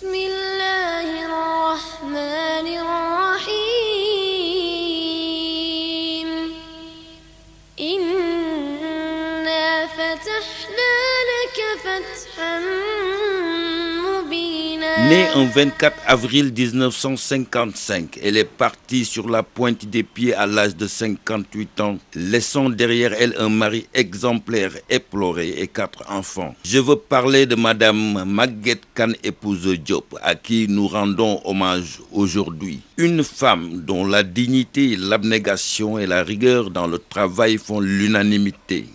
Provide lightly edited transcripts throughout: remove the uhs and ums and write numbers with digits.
Bismillahirrahmanirrahim. Inna fatahna laka fathan mubina. Née en 24 avril 1955, elle est partie sur la pointe des pieds à l'âge de 58 ans, laissant derrière elle un mari exemplaire, éploré et 4 enfants. Je veux parler de Madame Maguette Kane, épouse Diop, à qui nous rendons hommage aujourd'hui. Une femme dont la dignité, l'abnégation et la rigueur dans le travail font l'unanimité.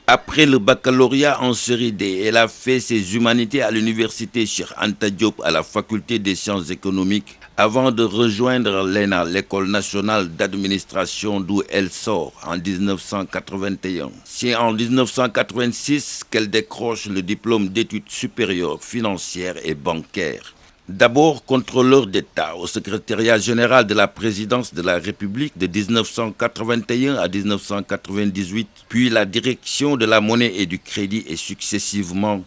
Après le baccalauréat en série D, elle a fait ses humanités à l'université Cheikh Anta Diop à la faculté des sciences économiques avant de rejoindre l'ENA, l'école nationale d'administration d'où elle sort en 1981. C'est en 1986 qu'elle décroche le diplôme d'études supérieures financières et bancaires. D'abord contrôleur d'État au secrétariat général de la présidence de la République de 1981 à 1998, puis la direction de la monnaie et du crédit et successivement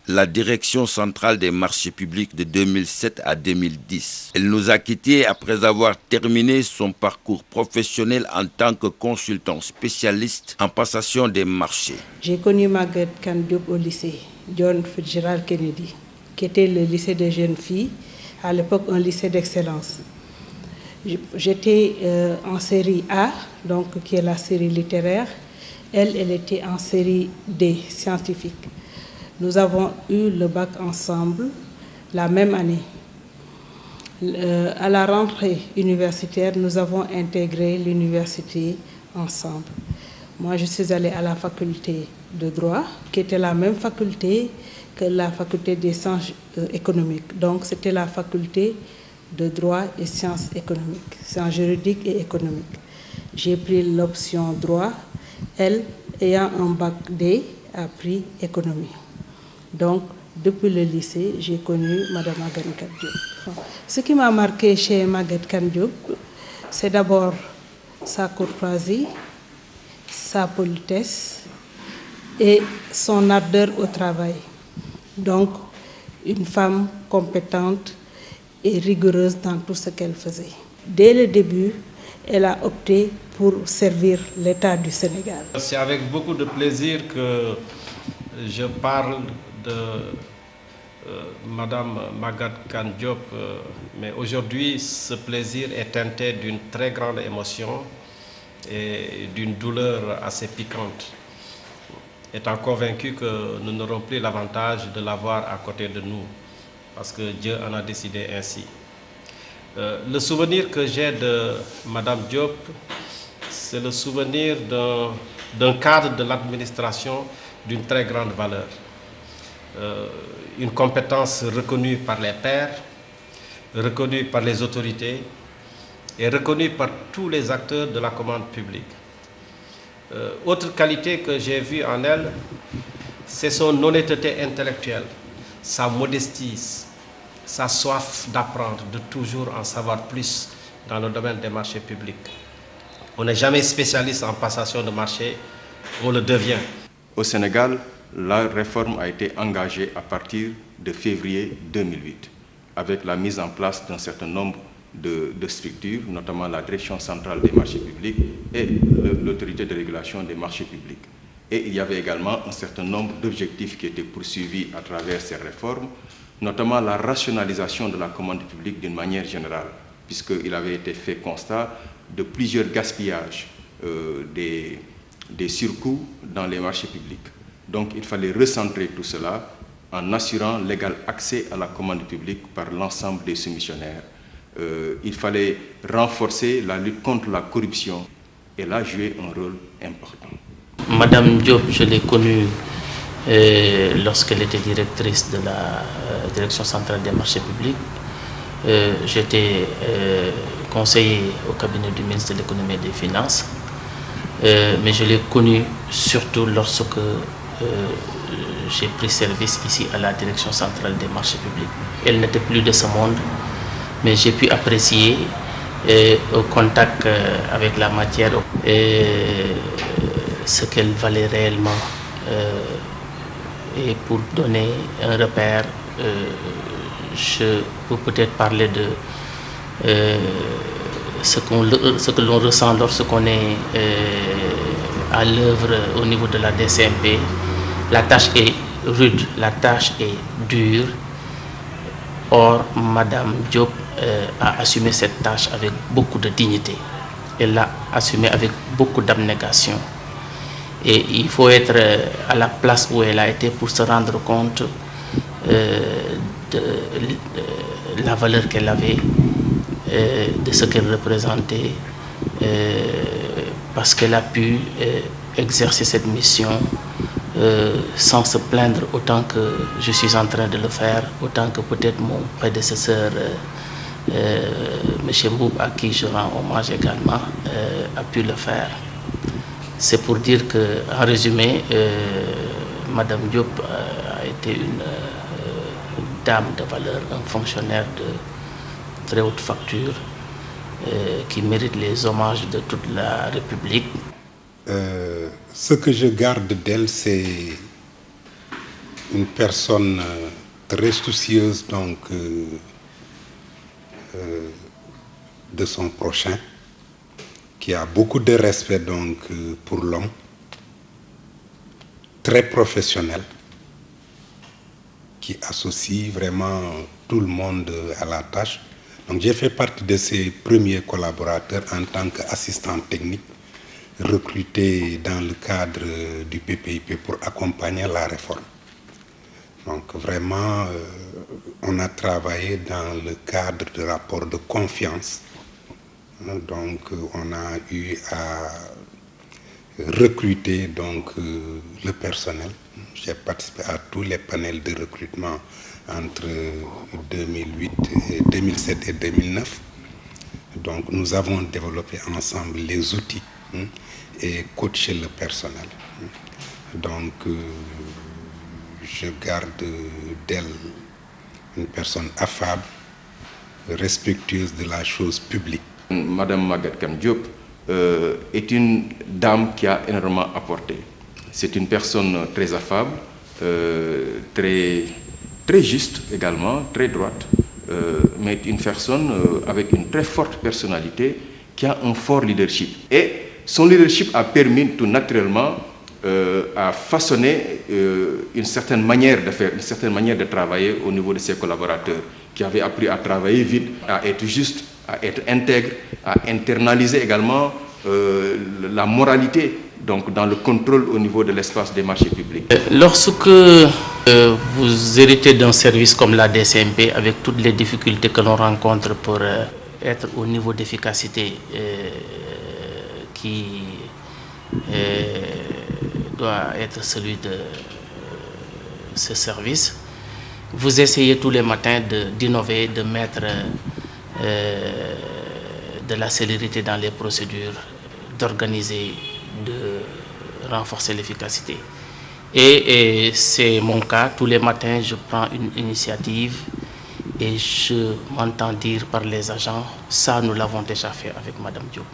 la direction centrale des marchés publics de 2007 à 2010. Elle nous a quittés après avoir terminé son parcours professionnel en tant que consultant spécialiste en passation des marchés. J'ai connu Maguette Kane Diop au lycée John Fitzgerald Kennedy, qui était le lycée des jeunes filles, à l'époque un lycée d'excellence. J'étais en série A, donc qui est la série littéraire. Elle était en série D, scientifique. Nous avons eu le bac ensemble la même année. À la rentrée universitaire, nous avons intégré l'université ensemble. Moi, je suis allée à la faculté de droit, qui était la même faculté que la faculté des sciences économiques. Donc, c'était la faculté de droit et sciences économiques, sciences juridiques et économiques. J'ai pris l'option droit. Elle, ayant un bac D, a pris économie. Donc, depuis le lycée, j'ai connu Mme Maguette Kane Diop. Ce qui m'a marqué chez Maguette Kane Diop, c'est d'abord sa courtoisie, sa politesse et son ardeur au travail. Donc, une femme compétente et rigoureuse dans tout ce qu'elle faisait. Dès le début, elle a opté pour servir l'État du Sénégal. C'est avec beaucoup de plaisir que je parle de Madame Maguette Kane Diop, mais aujourd'hui, ce plaisir est teinté d'une très grande émotion et d'une douleur assez piquante, étant convaincu que nous n'aurons plus l'avantage de l'avoir à côté de nous, parce que Dieu en a décidé ainsi. Le souvenir que j'ai de Madame Diop, c'est le souvenir d'un cadre de l'administration d'une très grande valeur. Une compétence reconnue par les pairs, reconnue par les autorités et reconnue par tous les acteurs de la commande publique. Autre qualité que j'ai vue en elle, c'est son honnêteté intellectuelle, sa modestie, sa soif d'apprendre, de toujours en savoir plus dans le domaine des marchés publics. On n'est jamais spécialiste en passation de marché, on le devient. Au Sénégal, la réforme a été engagée à partir de février 2008, avec la mise en place d'un certain nombre de structures, notamment la Direction centrale des marchés publics et l'autorité de régulation des marchés publics. Et il y avait également un certain nombre d'objectifs qui étaient poursuivis à travers ces réformes, notamment la rationalisation de la commande publique d'une manière générale, puisqu'il avait été fait constat de plusieurs gaspillages des surcoûts dans les marchés publics. Donc il fallait recentrer tout cela en assurant l'égal accès à la commande publique par l'ensemble des soumissionnaires. Il fallait renforcer la lutte contre la corruption et là jouer un rôle important. Madame Diop, je l'ai connue lorsqu'elle était directrice de la Direction centrale des marchés publics. J'étais conseiller au cabinet du ministre de l'économie et des finances, mais je l'ai connue surtout lorsque j'ai pris service ici à la Direction centrale des marchés publics. Elle n'était plus de ce monde, mais j'ai pu apprécier au contact avec la matière ce qu'elle valait réellement et pour donner un repère, je peux peut-être parler de ce que l'on ressent lorsqu'on est à l'œuvre au niveau de la DCMP. La tâche est rude, la tâche est dure. Or, Madame Diop a assumé cette tâche avec beaucoup de dignité. Elle l'a assumée avec beaucoup d'abnégation. Et il faut être à la place où elle a été pour se rendre compte de la valeur qu'elle avait, de ce qu'elle représentait, parce qu'elle a pu exercer cette mission sans se plaindre autant que je suis en train de le faire, autant que peut-être mon prédécesseur, M. Mboup, à qui je rends hommage également, a pu le faire. C'est pour dire que, en résumé, Madame Diop a été une dame de valeur, un fonctionnaire de très haute facture qui mérite les hommages de toute la République. Ce que je garde d'elle, c'est une personne très soucieuse donc, de son prochain, qui a beaucoup de respect donc, pour l'homme, très professionnel, qui associe vraiment tout le monde à la tâche. Donc j'ai fait partie de ses premiers collaborateurs en tant qu'assistant technique, recruté dans le cadre du PPIP pour accompagner la réforme. Donc vraiment, on a travaillé dans le cadre de rapports de confiance. Donc on a eu à recruter donc, le personnel. J'ai participé à tous les panels de recrutement entre 2007 et 2009. Donc nous avons développé ensemble les outils et coaché le personnel. Donc je garde d'elle une personne affable, respectueuse de la chose publique. Madame Maguette Kane Diop est une dame qui a énormément apporté. C'est une personne très affable, très juste également, très droite, mais une personne avec une très forte personnalité qui a un fort leadership. Et son leadership a permis tout naturellement à façonner une certaine manière de faire, une certaine manière de travailler au niveau de ses collaborateurs, qui avaient appris à travailler vite, à être juste, à être intègre, à internaliser également la moralité donc dans le contrôle au niveau de l'espace des marchés publics. Lorsque vous héritez d'un service comme la DCMP, avec toutes les difficultés que l'on rencontre pour être au niveau d'efficacité qui doit être celui de ce service, vous essayez tous les matins d'innover, de mettre de la célérité dans les procédures, d'organiser, de renforcer l'efficacité. Et c'est mon cas. Tous les matins, je prends une initiative et je m'entends dire par les agents, ça nous l'avons déjà fait avec Madame Diop.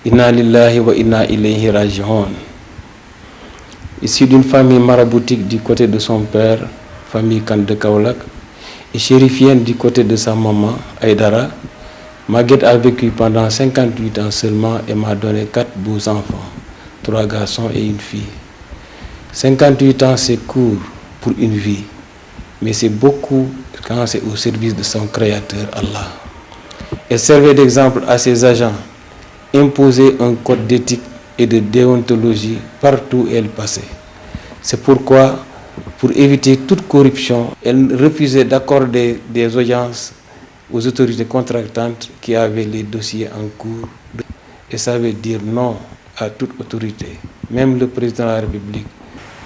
Inna lillahi wa inna ilayhi raji'un. Issu d'une famille maraboutique du côté de son père, famille Kane de Kaolack, et chérifienne du côté de sa maman, Aïdara, Maguette a vécu pendant 58 ans seulement et m'a donné 4 beaux enfants, 3 garçons et une fille. 58 ans, c'est court pour une vie, mais c'est beaucoup quand c'est au service de son créateur, Allah. Elle servait d'exemple à ses agents, imposait un code d'éthique et de déontologie partout où elle passait. C'est pourquoi, pour éviter toute corruption, elle refusait d'accorder des audiences aux autorités contractantes qui avaient les dossiers en cours et savait dire non à toute autorité, même le président de la République,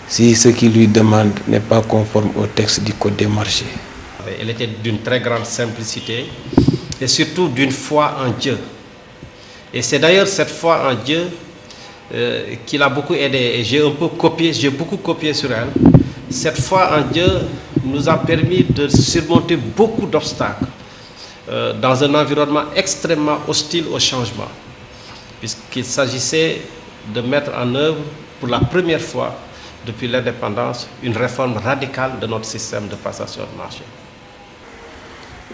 si ce qu'il lui demande n'est pas conforme au texte du Code des marchés. Elle était d'une très grande simplicité et surtout d'une foi en Dieu. Et c'est d'ailleurs cette foi en Dieu qui l'a beaucoup aidé. Et j'ai beaucoup copié sur elle. Cette foi en Dieu nous a permis de surmonter beaucoup d'obstacles dans un environnement extrêmement hostile au changement, puisqu'il s'agissait de mettre en œuvre pour la première fois depuis l'indépendance une réforme radicale de notre système de passation de marché.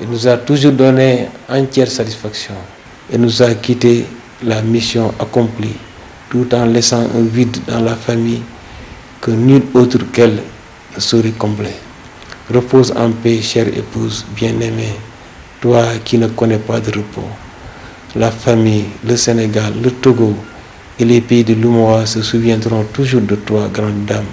Il nous a toujours donné entière satisfaction et nous a quitté la mission accomplie tout en laissant un vide dans la famille que nul autre qu'elle ne saurait combler. Repose en paix, chère épouse bien-aimée, toi qui ne connais pas de repos. La famille, le Sénégal, le Togo et les pays de l'Umoa se souviendront toujours de toi, grande dame.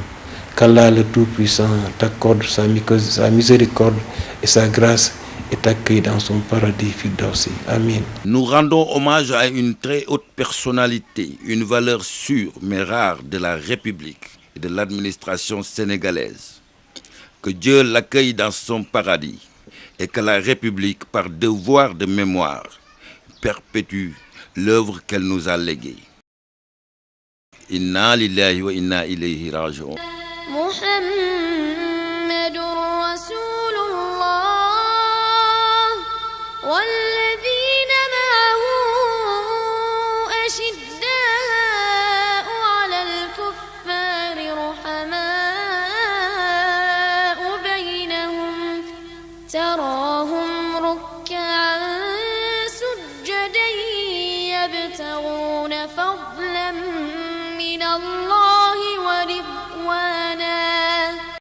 Qu'Allah le Tout-Puissant t'accorde sa miséricorde et sa grâce et t'accueille dans son paradis Firdausi. Amin. Nous rendons hommage à une très haute personnalité, une valeur sûre mais rare de la République et de l'administration sénégalaise. Que Dieu l'accueille dans son paradis et que la République, par devoir de mémoire, perpétue l'œuvre qu'elle nous a léguée. Inna lillahi wa inna ilayhi raji'un. Muhammadur Rasulullah والذين معه أشداء على الكفار رحماء بينهم تراهم ركعا سجدا يبتغون فضلا من الله